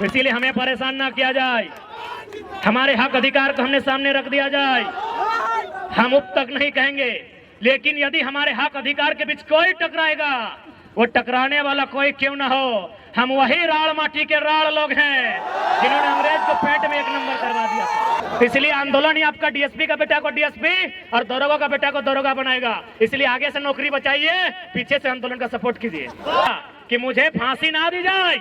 इसीलिए हमें परेशान ना किया जाए, हमारे हक अधिकार को हमने सामने रख दिया जाए। हम अब तक नहीं कहेंगे, लेकिन यदि हमारे हक अधिकार के बीच कोई टकराएगा, वो टकराने वाला कोई क्यों ना हो, हम वही राड़ माटी के राड़ लोग हैं जिन्होंने अंग्रेज को पेट में एक नंबर करवा दिया था। इसलिए आंदोलन ही आपका डीएसपी का बेटा को डीएसपी और दरोगा का बेटा को दरोगा बनाएगा। इसलिए आगे से नौकरी बचाइए, पीछे से आंदोलन का सपोर्ट कीजिए कि मुझे फांसी ना दी जाए।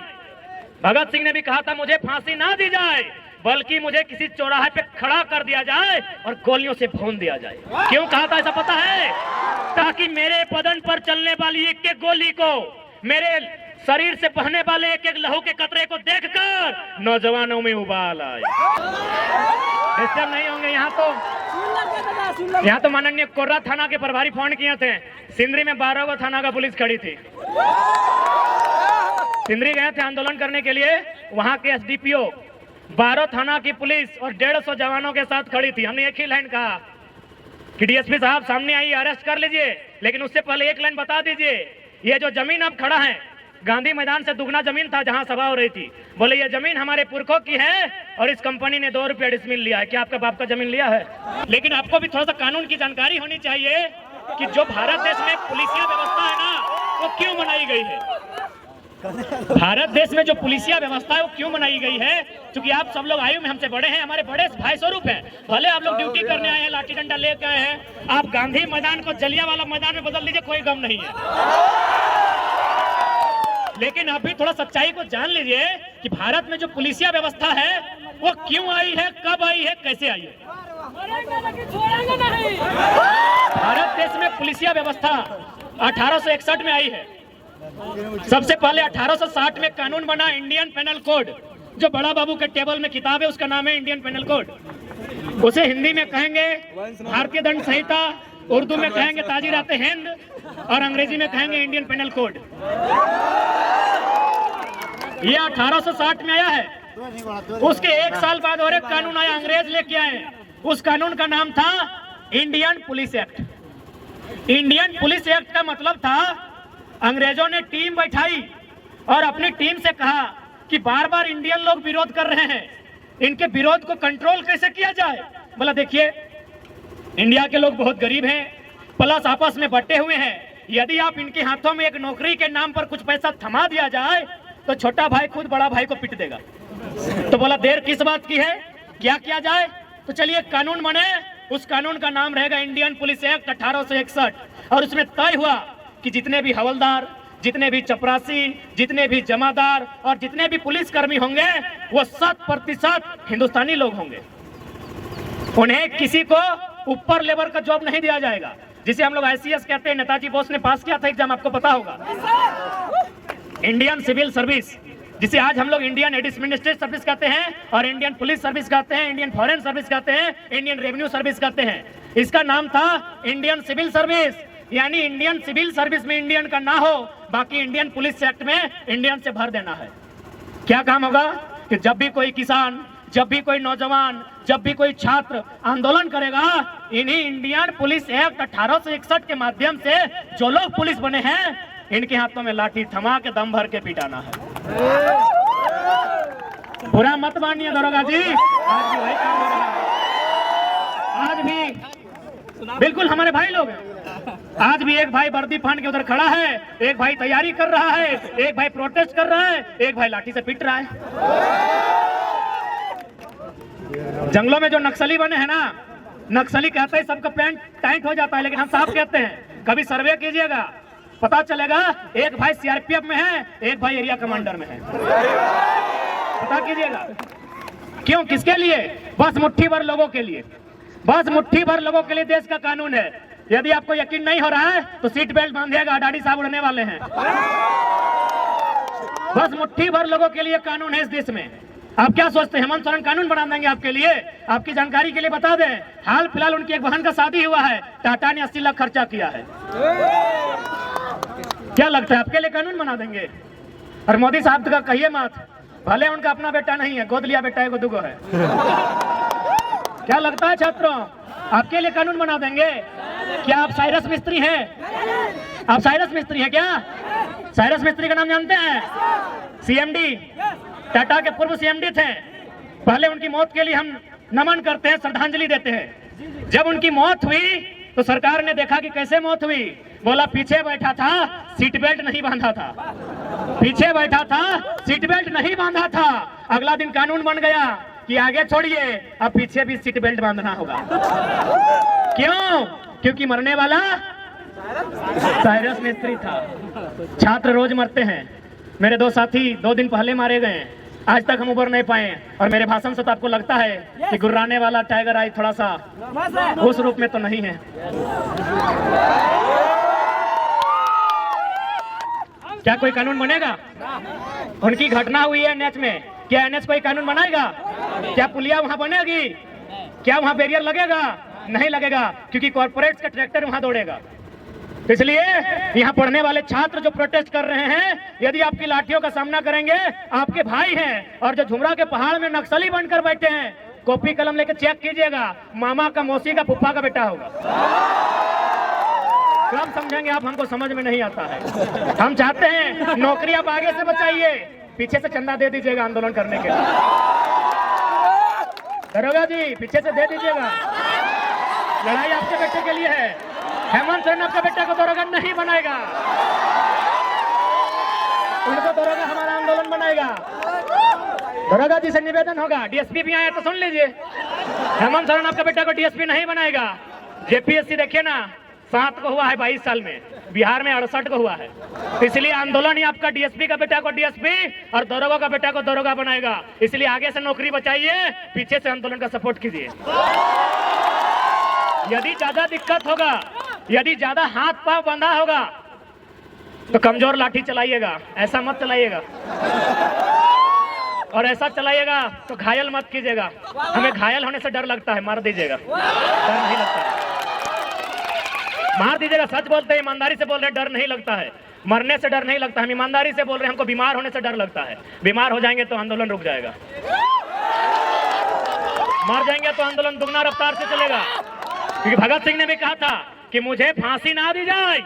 भगत सिंह ने भी कहा था मुझे फांसी ना दी जाए, बल्कि मुझे किसी चौराहे पे खड़ा कर दिया जाए और गोलियों से भून दिया जाए। क्यों कहा था ऐसा पता है? ताकि मेरे बदन पर चलने वाली एक एक गोली को, मेरे शरीर से बहने वाले एक एक लहू के कतरे को देखकर नौजवानों में उबाल आए। डिस्टर्ब नहीं होंगे। यहाँ तो माननीय कोर्रा थाना के प्रभारी फोन किए थे। सिंदरी में 12 गो थाना का पुलिस खड़ी थी। सिंदरी गए थे आंदोलन करने के लिए, वहां के एसडीपीओ 12 थाना की पुलिस और 150 जवानों के साथ खड़ी थी। हमने एक ही लाइन कहा कि डीएसपी साहब सामने आइए, अरेस्ट कर लीजिए, लेकिन उससे पहले एक लाइन बता दीजिए, ये जो जमीन अब खड़ा है गांधी मैदान से दुगना जमीन था जहां सभा हो रही थी। बोले ये जमीन हमारे पुरखों की है और इस कंपनी ने 2 रुपया डिसमिल लिया है। क्या आपका बाप का जमीन लिया है? लेकिन आपको भी थोड़ा सा कानून की जानकारी होनी चाहिए कि जो भारत देश में पुलिसिया व्यवस्था है ना, वो क्यों बनाई गई है। भारत देश में जो पुलिसिया व्यवस्था है वो क्यों बनाई गई है? क्योंकि आप सब लोग आयु में हमसे बड़े हैं, हमारे बड़े भाई स्वरूप हैं। भले आप लोग ड्यूटी करने आए हैं, लाठी डंडा लेकर आए हैं, आप गांधी मैदान को जलियांवाला मैदान में बदल लीजिए, कोई गम नहीं है। लेकिन आप भी थोड़ा सच्चाई को जान लीजिए कि भारत में जो पुलिसिया व्यवस्था है वो क्यों आई है, कब आई है, कैसे आई है। भारत देश में पुलिसिया व्यवस्था 1861 में आई है। सबसे पहले 1860 में कानून बना इंडियन पेनल कोड, जो बड़ा बाबू के टेबल में किताब है उसका नाम है इंडियन पेनल कोड। उसे हिंदी में कहेंगे भारतीय दंड संहिता, उर्दू में कहेंगे ताजीरात हिंद और अंग्रेजी में कहेंगे इंडियन पेनल कोड। ये 1860 में आया है। उसके 1 साल बाद और एक कानून आया, अंग्रेज लेके आए। उस कानून का नाम था Indian police act. Indian police act का मतलब था अंग्रेजों ने टीम बैठाई और अपनी टीम से कहा कि बार बार इंडियन लोग विरोध कर रहे हैं, इनके विरोध को कंट्रोल कैसे किया जाए। बोला देखिए इंडिया के लोग बहुत गरीब हैं, प्लस आपस में बटे हुए हैं, यदि आप इनके हाथों में एक नौकरी के नाम पर कुछ पैसा थमा दिया जाए तो छोटा भाई खुद बड़ा भाई को पीट देगा। तो बोला देर किस बात की है, क्या किया जाए? तो चलिए कानून बने, उस कानून का नाम रहेगा इंडियन पुलिस एक्ट 1861। और उसमें तय हुआ कि जितने भी हवलदार, जितने भी चपरासी, जितने भी जमादार और जितने भी पुलिसकर्मी होंगे वो 100% हिंदुस्तानी लोग होंगे। उन्हें किसी को ऊपर लेवल का जॉब नहीं दिया जाएगा, जिसे हम लोग ICS कहते हैं। नेताजी बोस ने पास किया था एग्जाम, आपको पता होगा। इंडियन सिविल सर्विस, जिसे आज हम लोग इंडियन एडमिनिस्ट्रेटिव सर्विस कहते हैं और इंडियन पुलिस सर्विस कहते हैं, इंडियन फॉरेन सर्विस कहते हैं, इंडियन रेवेन्यू सर्विस कहते हैं। इसका नाम था इंडियन सिविल सर्विस। यानी इंडियन सिविल सर्विस में इंडियन का ना हो, बाकी इंडियन पुलिस एक्ट में इंडियन से भर देना है। क्या काम होगा कि जब भी कोई किसान, जब भी कोई नौजवान, जब भी कोई छात्र आंदोलन करेगा, इन्हीं इंडियन पुलिस एक्ट 1861 के माध्यम से जो लोग पुलिस बने हैं, इनके हाथों में लाठी थमा के दम भर के पिटाना है। बुरा मत मानिए दरोगा जी, आज भी वही काम हो रहा है। आज भी बिल्कुल हमारे भाई लोग हैं। आज भी एक भाई वर्दी फाड़ के उधर खड़ा है, एक भाई तैयारी कर रहा है, एक भाई प्रोटेस्ट कर रहा है, एक भाई लाठी से पिट रहा है। जंगलों में जो नक्सली बने हैं ना, नक्सली कहते हैं सबका पैंट टाइट हो जाता है, लेकिन हम साफ कहते हैं कभी सर्वे कीजिएगा, पता चलेगा एक भाई CRPF में है, एक भाई एरिया कमांडर में है। पता कीजिएगा क्यों, किसके लिए? बस मुट्ठी भर लोगों के लिए, बस मुट्ठी भर लोगों के लिए देश का कानून है। यदि आपको यकीन नहीं हो रहा है तो सीट बेल्ट बांधिएगा, डाडी साहब उड़ने वाले हैं। बस मुट्ठी भर लोगों के लिए कानून है इस देश में। आप क्या सोचते हैं हेमंत सोरेन कानून बना देंगे आपके लिए? आपकी जानकारी के लिए बता दें, हाल फिलहाल उनकी एक बहन का शादी हुआ है, टाटा ने 80 लाख खर्चा किया है। क्या लगता है आपके लिए कानून बना देंगे? और मोदी साहब का कहिए मत, भले उनका अपना बेटा नहीं है, गोद लिया बेटा है, दुगो है। क्या लगता है छात्रों, आपके लिए कानून बना देंगे? क्या आप साइरस मिस्त्री हैं? आप साइरस मिस्त्री हैं क्या? साइरस मिस्त्री का नाम जानते हैं? CMD टाटा के पूर्व सीएमडी थे। पहले उनकी मौत के लिए हम नमन करते हैं, श्रद्धांजलि देते हैं। जब उनकी मौत हुई तो सरकार ने देखा कि कैसे मौत हुई, बोला पीछे बैठा था, सीट बेल्ट नहीं बांधा था, पीछे बैठा था, सीट बेल्ट नहीं बांधा था। अगला दिन कानून बन गया कि आगे छोड़िए, अब पीछे भी सीट बेल्ट बांधना होगा। क्यों? क्योंकि मरने वाला साइरस मिस्त्री था। छात्र रोज मरते हैं। मेरे 2 साथी 2 दिन पहले मारे गए, आज तक हम उबर नहीं पाए। और मेरे भाषण से तो आपको लगता है कि गुर्राने वाला टाइगर आई थोड़ा सा उस रूप में तो नहीं है। क्या कोई कानून बनेगा? उनकी घटना हुई है एनएच में, क्या एनएच कोई कानून बनाएगा? क्या पुलिया वहां बनेगी? क्या वहां बैरियर लगेगा? नहीं लगेगा, क्योंकि कॉर्पोरेट्स का ट्रैक्टर वहां दौड़ेगा। इसलिए यहाँ पढ़ने वाले छात्र जो प्रोटेस्ट कर रहे हैं, यदि आपकी लाठियों का सामना करेंगे, आपके भाई हैं। और जो झुमरा के पहाड़ में नक्सली बनकर बैठे हैं, कॉपी कलम लेकर चेक कीजिएगा, मामा का, मौसी का, फुफ्फा का बेटा होगा। कब समझेंगे आप? हमको समझ में नहीं आता है। हम चाहते हैं नौकरी आप आगे से बचाइए, पीछे से चंदा दे दीजिएगा आंदोलन करने के लिए। दरोगा जी पीछे से दे दीजिएगा, लड़ाई आपके बेटे के लिए है। हेमंत सोरेन आपका बेटा को दरोगा नहीं बनाएगा, उनको दरोगा हमारा आंदोलन बनाएगा। दरोगा जी से निवेदन होगा, डीएसपी भी आए तो सुन लीजिए, हेमंत सोरेन आपका बेटा को डीएसपी नहीं बनाएगा। जेपीएससी देखिए ना, 7 को हुआ है 22 साल में, बिहार में 68 को हुआ है। इसलिए आंदोलन ही आपका डीएसपी का बेटा को डीएसपी और दरोगा का बेटा को दरोगा बनाएगा। इसलिए आगे से नौकरी बचाइए, पीछे से आंदोलन का सपोर्ट कीजिए। यदि ज्यादा दिक्कत होगा, यदि ज्यादा हाथ पांव बंधा होगा, तो कमजोर लाठी चलाइएगा, ऐसा मत चलाइएगा। और ऐसा चलाइएगा तो घायल मत कीजिएगा। हमें घायल होने से डर लगता है, मार दीजिएगा, डर नहीं लगता है। मार दीजिएगा, सच बोलते हैं, ईमानदारी से बोल रहे हैं, डर नहीं लगता है। मरने से डर नहीं लगता, हम ईमानदारी से बोल रहे हैं। हमको बीमार होने से डर लगता है। बीमार हो जाएंगे तो आंदोलन रुक जाएगा, मर जाएंगे तो आंदोलन दुगना रफ्तार से चलेगा। क्योंकि भगत सिंह ने भी कहा था कि मुझे फांसी ना दी जाए,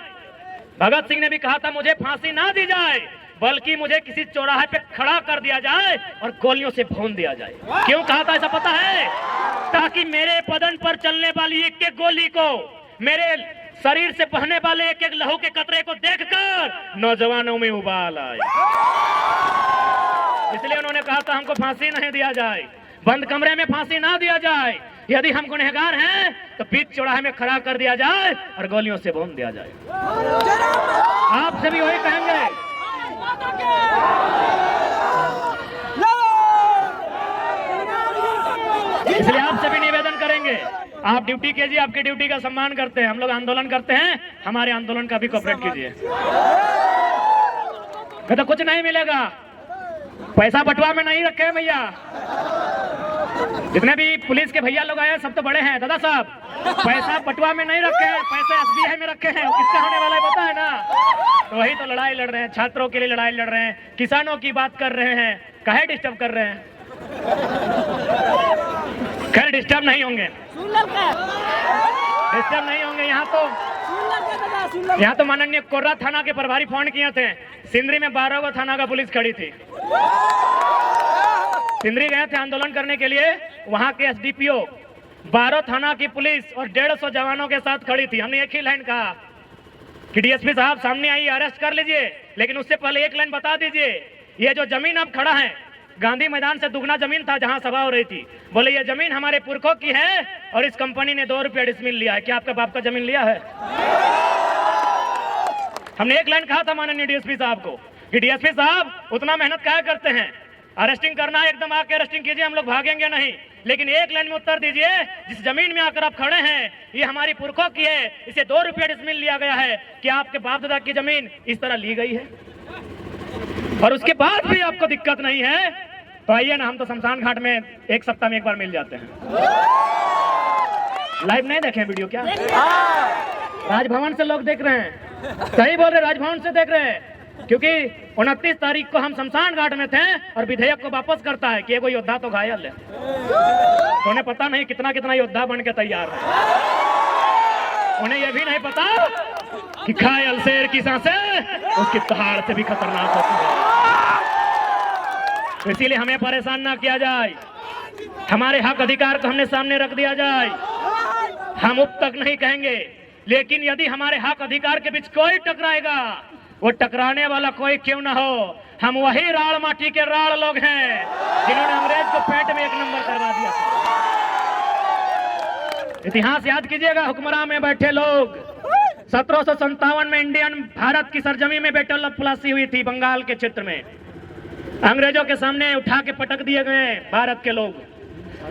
भगत सिंह ने भी कहा था मुझे फांसी ना दी जाए, बल्कि मुझे किसी चौराहे पे खड़ा कर दिया जाए और गोलियों से भून दिया जाए। क्यों कहा था ऐसा पता है? ताकि मेरे बदन पर चलने वाली एक एक गोली को, मेरे शरीर से बहने वाले एक एक लहू के कतरे को देखकर नौजवानों में उबाल आए। इसलिए उन्होंने कहा था हमको फांसी नहीं दिया जाए, बंद कमरे में फांसी ना दिया जाए। यदि हम गुनहगार हैं तो बीच चौराहे में खड़ा कर दिया जाए और गोलियों से भून दिया जाए। आपसे भी वही कहेंगे। इसलिए आपसे भी निवेदन करेंगे, आप ड्यूटी कीजिए, आपकी ड्यूटी का सम्मान करते हैं। हम लोग आंदोलन करते हैं, हमारे आंदोलन का भी कोऑपरेट कीजिए। तो कुछ नहीं मिलेगा, पैसा बटुआ में नहीं रखे भैया। जितने भी पुलिस के भैया लोग आए सब तो बड़े हैं दादा साहब, पैसा बटुआ में नहीं रखे हैं, पैसा एसबीआई में रखे हैं। किससे होने वाला है पता है ना? तो वही तो लड़ाई लड़ रहे हैं, छात्रों के लिए लड़ाई लड़ रहे हैं, किसानों की बात कर रहे हैं। काहे डिस्टर्ब कर रहे हैं? खैर डिस्टर्ब नहीं होंगे, डिस्टर्ब नहीं होंगे। यहाँ तो माननीय कोर्रा थाना के प्रभारी फोन किए थे, सिंदरी में 12 गो थाना का पुलिस खड़ी थी। सिंदरी गए थे आंदोलन करने के लिए, वहां के एसडीपीओ 12 थाना की पुलिस और 150 जवानों के साथ खड़ी थी। हमने एक ही लाइन कहा कि डीएसपी साहब सामने आइए, अरेस्ट कर लीजिए, लेकिन उससे पहले एक लाइन बता दीजिए, ये जो जमीन अब खड़ा है, गांधी मैदान से दुगना जमीन था जहां सभा हो रही थी। बोले ये जमीन हमारे पुरखों की है और इस कंपनी ने 2 रुपया डिसमिल लिया है। क्या आपका बाप का जमीन लिया है? हमने एक लाइन कहा था माननीय डीएसपी साहब को कि डीएसपी साहब उतना मेहनत क्या करते हैं, अरेस्टिंग करना है एकदम आके अरेस्टिंग कीजिए, हम लोग भागेंगे नहीं, लेकिन एक लाइन में उत्तर दीजिए, जिस जमीन में आकर आप खड़े हैं ये हमारी पुरखों की है, इसे 2 रुपया डिसमिल लिया गया है। क्या आपके बाप दादा की जमीन इस तरह ली गई है? और उसके बाद भी आपको दिक्कत नहीं है तो आइए ना, हम तो शमशान घाट में 1 सप्ताह में एक बार मिल जाते हैं। लाइव नहीं देखें वीडियो क्या? राजभवन से लोग देख रहे हैं, सही बोल रहे, राजभवन से देख रहे हैं। क्योंकि 29 तारीख को हम शमशान घाट में थे और विधेयक को वापस करता है कि कोई योद्धा तो घायल है, तो उन्हें पता नहीं कितना कितना योद्धा बन के तैयार है। उन्हें यह भी नहीं पता कि घायल शेर की सांसें उसकी दहाड़ से भी खतरनाक होती है। इसीलिए हमें परेशान ना किया जाए, हमारे हक अधिकार को हमने सामने रख दिया जाए। हम अब तक नहीं कहेंगे, लेकिन यदि हमारे हक अधिकार के बीच कोई टकराएगा, वो टकराने वाला कोई क्यों ना हो, हम वही राड़ माटी के राड़ लोग हैं जिन्होंने अंग्रेज को पेट में 1 नंबर करवा दिया था। इतिहास याद कीजिएगा, हुक्मरान में बैठे लोग 1757 में इंडियन भारत की सरजमी में बैटल ऑफ प्लासी हुई थी, बंगाल के क्षेत्र में अंग्रेजों के सामने उठा के पटक दिए गए भारत के लोग।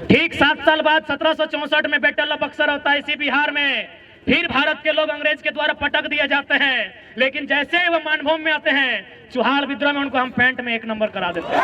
ठीक 7 साल बाद 1764 में बैटल ऑफ बक्सर होता है इसी बिहार में, फिर भारत के लोग अंग्रेज के द्वारा पटक दिए जाते हैं। लेकिन जैसे वो मानभूमि में आते हैं, चुहाल विद्रोह में उनको हम पैंट में 1 नंबर करा देते हैं।